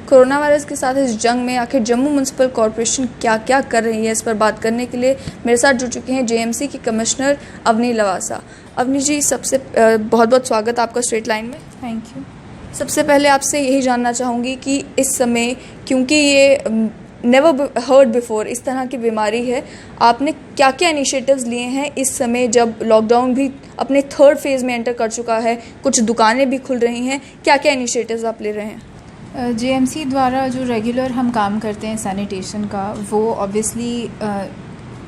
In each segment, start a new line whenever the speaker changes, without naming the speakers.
Corona virus के साथ इस जंग में आखिर जम्मू म्यूनसिपल कॉरपोरेशन क्या क्या कर रही है, इस पर बात करने के लिए मेरे साथ जुड़ चुके हैं जेएमसी की कमिश्नर अवनी लवासा। अवनी जी, सबसे बहुत बहुत स्वागत आपका स्ट्रेट लाइन में।
Thank you.
सबसे पहले आपसे यही जानना चाहूँगी कि इस समय, क्योंकि ये नेवर हर्ड बिफोर इस तरह की बीमारी है, आपने क्या क्या इनिशिएटिव्स लिए हैं इस समय जब लॉकडाउन भी अपने थर्ड फेज़ में एंटर कर चुका है, कुछ दुकानें भी खुल रही हैं, क्या क्या इनिशिएटिव्स आप ले रहे हैं?
जेएमसी द्वारा जो रेगुलर हम काम करते हैं सैनिटेशन का, वो ऑब्वियसली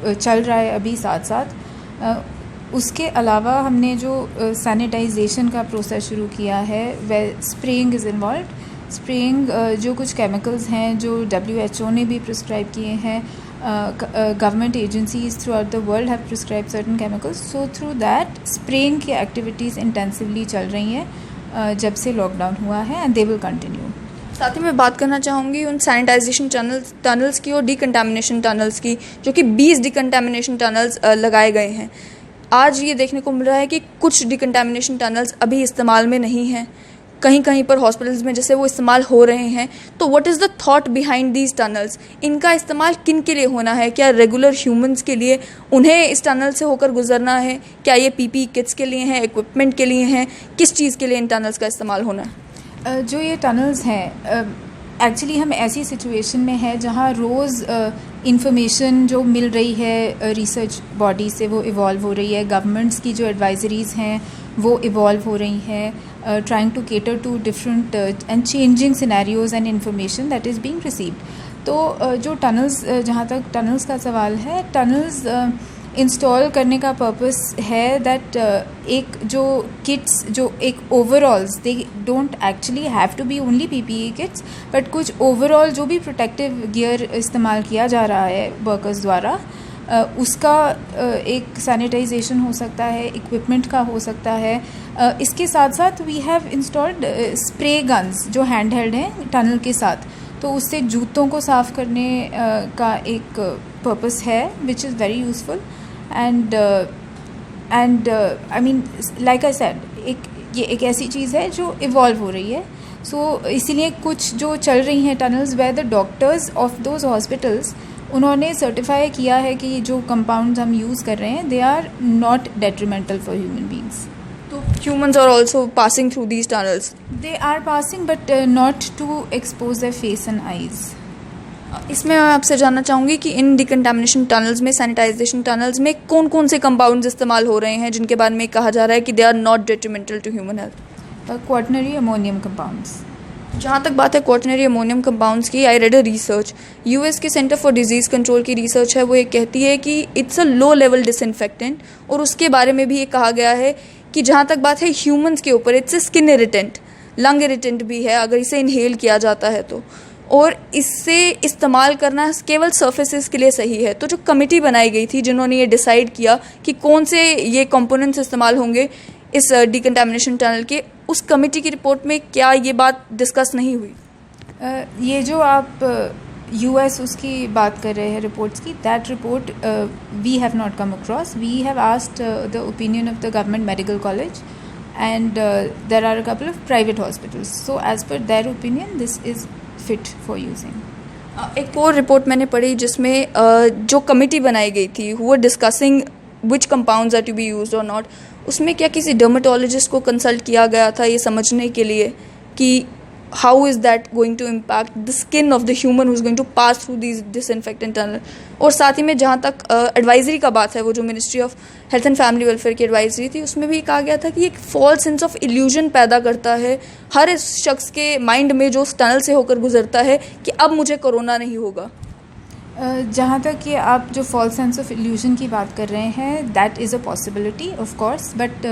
चल रहा है अभी साथ साथ। उसके अलावा हमने जो सैनिटाइजेशन का प्रोसेस शुरू किया है, वह स्प्रेइंग इज़ इन्वॉल्व। स्प्रेइंग जो कुछ केमिकल्स हैं जो WHO ने भी प्रिस्क्राइब किए हैं, government agencies through out the world have prescribe certain chemicals, so through that spraying की एक्टिविटीज़ इंटेंसिवली चल रही हैं जब से लॉकडाउन हुआ है, एंड दे विल कंटिन्यू।
साथ ही मैं बात करना चाहूँगी उन सैनिटाइजेशन टनल्स की और डिकंटामिनेशन टनल्स की, जो कि 20 डिकंटामिनेशन टनल्स लगाए गए हैं। आज ये देखने को मिल रहा है कि कुछ डिकंटामिनेशन टनल्स अभी इस्तेमाल में नहीं हैं, कहीं कहीं पर हॉस्पिटल्स में जैसे वो इस्तेमाल हो रहे हैं। तो what is the thought behind these tunnels? इनका इस्तेमाल किन के लिए होना है? क्या रेगुलर ह्यूमंस के लिए उन्हें इस टनल से होकर गुजरना है? क्या ये PPE किट्स के लिए हैं, इक्विपमेंट के लिए हैं? किस चीज़ के लिए इन टनल्स का इस्तेमाल होना है?
जो ये टनल्स हैं, एक्चुअली हम ऐसी सिचुएशन में है जहाँ रोज़ इंफॉर्मेशन जो मिल रही है रिसर्च बॉडी से, वो इवॉल्व हो रही है। गवर्नमेंट्स की जो एडवाइजरीज़ हैं वो इवॉल्व हो रही हैं, trying to cater to different and changing scenarios and information that is being received. तो जो टनल्स, जहाँ तक टनल्स का सवाल है, टनल्स इंस्टॉल करने का पर्पस है दैट एक जो किट्स, जो एक overalls, they don't actually have to be only PPE kits, but कुछ ओवरऑल जो भी प्रोटेक्टिव गियर इस्तेमाल किया जा रहा है वर्कर्स द्वारा, उसका एक सैनिटाइजेशन हो सकता है, इक्विपमेंट का हो सकता है। इसके साथ साथ we have installed spray guns जो हैंड हेल्ड हैं टनल के साथ, तो उससे जूतों को साफ़ करने का एक पर्पस है, which is very useful. And I mean, like I said, ये एक ऐसी चीज़ है जो इवॉल्व हो रही है। सो इसीलिए कुछ जो चल रही हैं tunnels, where the doctors of those hospitals, उन्होंने सर्टिफाई किया है कि जो कंपाउंड्स हम यूज़ कर रहे हैं, they are not detrimental for human beings.
तो humans are also passing through these tunnels?
They are passing, but not to expose their face and eyes.
इसमें मैं आपसे जानना चाहूँगी कि इन डिकंटामिनेशन टनल्स में, सैनिटाइजेशन टनल्स में कौन कौन से कंपाउंड्स इस्तेमाल हो रहे हैं जिनके बारे में कहा जा रहा है कि they are not detrimental to human health?
Quaternary ammonium compounds.
जहाँ तक बात है क्वाटरनरी अमोनियम कंपाउंड्स की, I read a research, US के सेंटर फॉर डिजीज़ कंट्रोल की रिसर्च है, वो ये कहती है कि it's a low level disinfectant, और उसके बारे में भी ये कहा गया है कि जहाँ तक बात है ह्यूमंस के ऊपर, it's a skin irritant, lung irritant भी है अगर इसे इनहेल किया जाता है तो, और इससे इस्तेमाल करना केवल सर्फेसिस के लिए सही है। तो जो कमेटी बनाई गई थी जिन्होंने ये डिसाइड किया कि कौन से ये कंपोनेंट्स इस्तेमाल होंगे इस डिकंटामिनेशन टनल के, उस कमेटी की रिपोर्ट में क्या ये बात डिस्कस नहीं हुई?
ये जो आप US उसकी बात कर रहे हैं रिपोर्ट्स की, that report we have not come across. We have asked the opinion of the government medical college, and there are a couple of private hospitals, so as per their opinion this is fit for using.
एक और report मैंने पढ़ी जिसमें जो committee बनाई गई थी, वो discussing which compounds are to be used और नॉट, उसमें क्या किसी डर्मेटोलॉजिस्ट को कंसल्ट किया गया था ये समझने के लिए कि how is that going to impact the skin of the human who is going to pass through these disinfectant tunnel? और साथ ही में जहाँ तक एडवाइजरी का बात है, वो जो ministry of health and family welfare की एडवाइजरी थी, उसमें भी कहा गया था कि एक फॉल्स सेंस ऑफ इल्यूजन पैदा करता है हर इस शख्स के माइंड में जो उस टनल से होकर गुजरता है कि अब मुझे कोरोना नहीं होगा।
जहाँ तक कि आप जो फॉल्स सेंस ऑफ इल्यूजन की बात कर रहे हैं, that is a possibility of course, but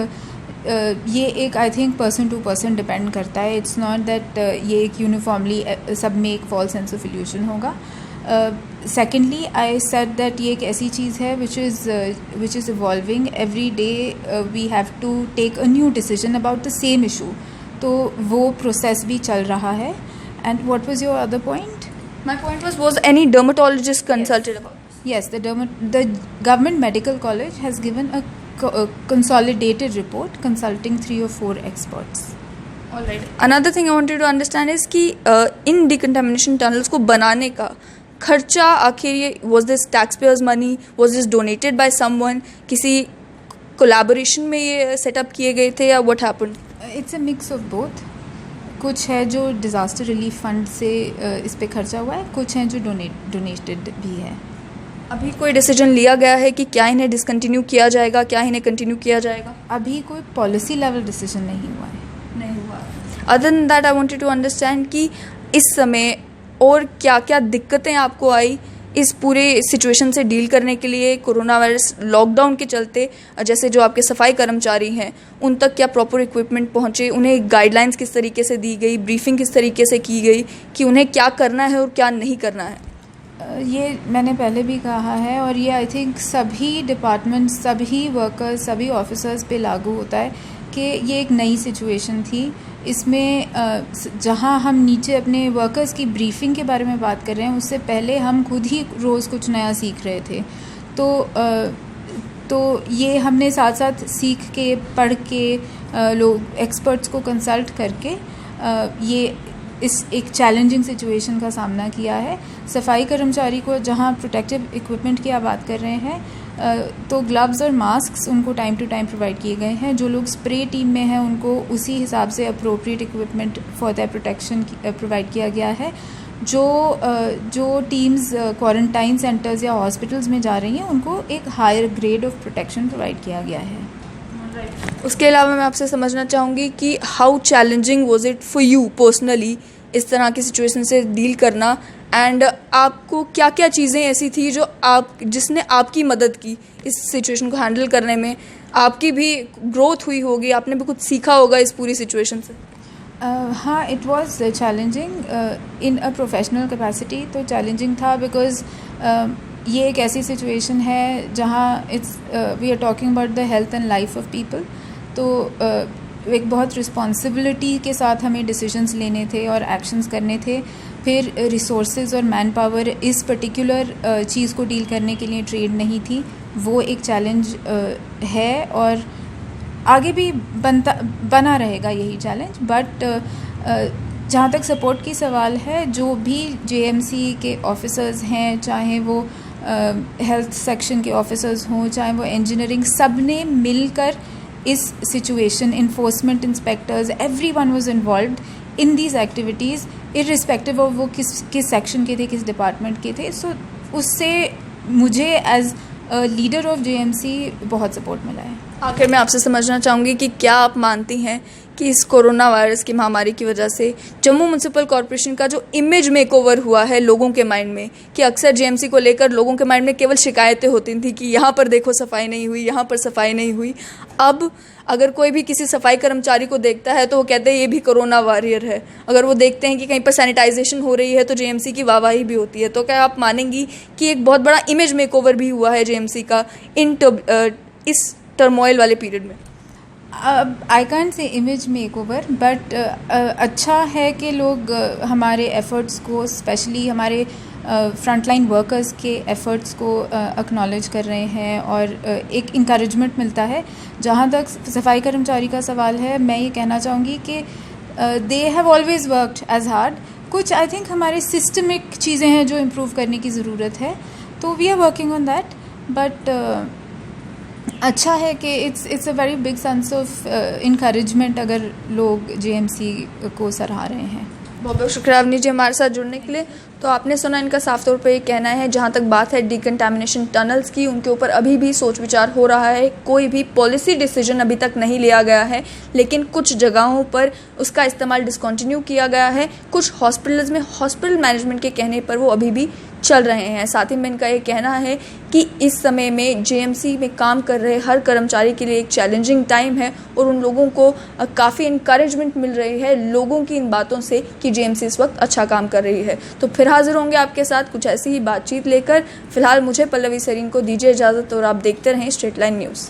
ये एक I think person to person depend करता है। इट्स नॉट दैट ये एक यूनिफॉर्मली सब में एक फॉल्स सेंस ऑफ इल्यूजन होगा। सेकेंडली, आई सेड दैट ये एक ऐसी चीज़ है which is evolving every day. We have to take a new decision about the same issue, तो वो प्रोसेस भी चल रहा है। And what was your other point?
My point was any dermatologist consulted about this?
Yes, the government medical college has given a consolidated report consulting 3 or 4 experts.
Another thing I wanted to understand is कि इन decontamination tunnels को बनाने का खर्चा आखिर ये was this tax payers money, was this donated by someone, किसी collaboration में ये सेटअप किए गए थे या what happened?
It's a mix of both. कुछ है जो डिज़ास्टर रिलीफ फंड से इस पे खर्चा हुआ है, कुछ है जो डोनेटेड भी है.
अभी कोई डिसीजन लिया गया है कि क्या इन्हें डिसकंटिन्यू किया जाएगा, क्या इन्हें कंटिन्यू किया जाएगा?
अभी कोई पॉलिसी लेवल डिसीजन नहीं हुआ है.
नहीं हुआ. Other than that I wanted to understand कि इस समय और क्या क्या दिक्कतें आपको आई इस पूरे सिचुएशन से डील करने के लिए, कोरोना वायरस लॉकडाउन के चलते, जैसे जो आपके सफाई कर्मचारी हैं उन तक क्या प्रॉपर इक्विपमेंट पहुंचे, उन्हें गाइडलाइंस किस तरीके से दी गई, ब्रीफिंग किस तरीके से की गई कि उन्हें क्या करना है और क्या नहीं करना है?
ये मैंने पहले भी कहा है और ये आई थिंक सभी डिपार्टमेंट, सभी वर्कर्स, सभी ऑफिसर्स पे लागू होता है कि ये एक नई सिचुएशन थी. इसमें जहां हम नीचे अपने वर्कर्स की ब्रीफिंग के बारे में बात कर रहे हैं, उससे पहले हम खुद ही रोज़ कुछ नया सीख रहे थे. तो ये हमने साथ साथ सीख के, पढ़ के, लोग एक्सपर्ट्स को कंसल्ट करके ये इस एक चैलेंजिंग सिचुएशन का सामना किया है. सफाई कर्मचारी को जहां प्रोटेक्टिव इक्विपमेंट की आप बात कर रहे हैं, तो ग्लव्स और मास्क्स उनको टाइम टू टाइम प्रोवाइड किए गए हैं. जो लोग स्प्रे टीम में हैं उनको उसी हिसाब से appropriate equipment for that protection provide किया गया है. जो टीम्स क्वारंटाइन सेंटर्स या हॉस्पिटल्स में जा रही हैं उनको एक higher grade of protection provide किया गया है.
उसके अलावा मैं आपसे समझना चाहूँगी कि how challenging was it for you personally इस तरह की सिचुएशन से डील करना, एंड आपको क्या क्या चीज़ें ऐसी थी जिसने आपकी मदद की इस सिचुएशन को हैंडल करने में? आपकी भी ग्रोथ हुई होगी, आपने भी कुछ सीखा होगा इस पूरी सिचुएशन से.
हाँ, it was challenging in a professional capacity. तो चैलेंजिंग था बिकॉज ये एक ऐसी सिचुएशन है जहाँ we are talking about the health and life of people. तो एक बहुत रिस्पॉन्सिबिलिटी के साथ हमें डिसीजंस लेने थे और एक्शंस करने थे. फिर रिसोर्सेज और मैन पावर इस पर्टिकुलर चीज़ को डील करने के लिए ट्रेड नहीं थी. वो एक चैलेंज है और आगे भी बना रहेगा यही चैलेंज. बट जहाँ तक सपोर्ट की सवाल है, जो भी जेएमसी के ऑफिसर्स हैं, चाहे वो हेल्थ सेक्शन के ऑफिसर्स हों, चाहे वो इंजीनियरिंग, सब ने मिलकर इस situation, enforcement inspectors, everyone was involved in these activities, irrespective of वो किस सेक्शन के थे, किस डिपार्टमेंट के थे. सो उससे मुझे एज लीडर ऑफ जेएमसी बहुत सपोर्ट मिला है.
आखिर मैं आपसे समझना चाहूँगी कि क्या आप मानती हैं कि इस कोरोना वायरस की महामारी की वजह से जम्मू म्यूनसिपल कॉरपोरेशन का जो इमेज मेकओवर हुआ है लोगों के माइंड में, कि अक्सर जेएमसी को लेकर लोगों के माइंड में केवल शिकायतें होती थी कि यहाँ पर देखो सफाई नहीं हुई, यहाँ पर सफाई नहीं हुई, अब अगर कोई भी किसी सफाई कर्मचारी को देखता है तो वो कहते हैं ये भी कोरोना वॉरियर है. अगर वो देखते हैं कि कहीं पर सैनिटाइजेशन हो रही है तो जेएमसी की वाहवाही भी होती है. तो क्या आप मानेंगी कि एक बहुत बड़ा इमेज मेकओवर भी हुआ है जेएमसी का इस टर्मोइल वाले पीरियड में?
आई कैंट से इमेज मेकओवर, बट अच्छा है कि लोग हमारे एफ़र्ट्स को, स्पेशली हमारे फ्रंटलाइन वर्कर्स के एफ़र्ट्स को एक्नॉलेज कर रहे हैं और एक इंकरेजमेंट मिलता है. जहाँ तक सफाई कर्मचारी का सवाल है, मैं ये कहना चाहूँगी कि they have always worked as hard. कुछ आई थिंक हमारे सिस्टमिक चीज़ें हैं जो इम्प्रूव करने की ज़रूरत है, तो we are working on that. But अच्छा है कि it's a very big sense of encouragement अगर लोग जेएमसी को सराह रहे हैं.
बहुत बहुत शुक्रिया अवनी जी हमारे साथ जुड़ने के लिए. तो आपने सुना इनका साफ तौर पर ये कहना है, जहाँ तक बात है डिकंटामिनेशन टनल्स की, उनके ऊपर अभी भी सोच विचार हो रहा है. कोई भी पॉलिसी डिसीजन अभी तक नहीं लिया गया है, लेकिन कुछ जगहों पर उसका इस्तेमाल डिसकंटिन्यू किया गया है. कुछ हॉस्पिटल्स में हॉस्पिटल मैनेजमेंट के कहने पर वो अभी भी चल रहे हैं. साथ ही में इनका ये कहना है कि इस समय में जेएमसी में काम कर रहे हर कर्मचारी के लिए एक चैलेंजिंग टाइम है और उन लोगों को काफ़ी इनकरेजमेंट मिल रही है लोगों की इन बातों से कि जेएमसी इस वक्त अच्छा काम कर रही है. तो फिर हाजिर होंगे आपके साथ कुछ ऐसी ही बातचीत लेकर. फिलहाल मुझे पल्लवी सरीन को दीजिए इजाज़त और आप देखते रहें स्ट्रेट लाइन न्यूज़.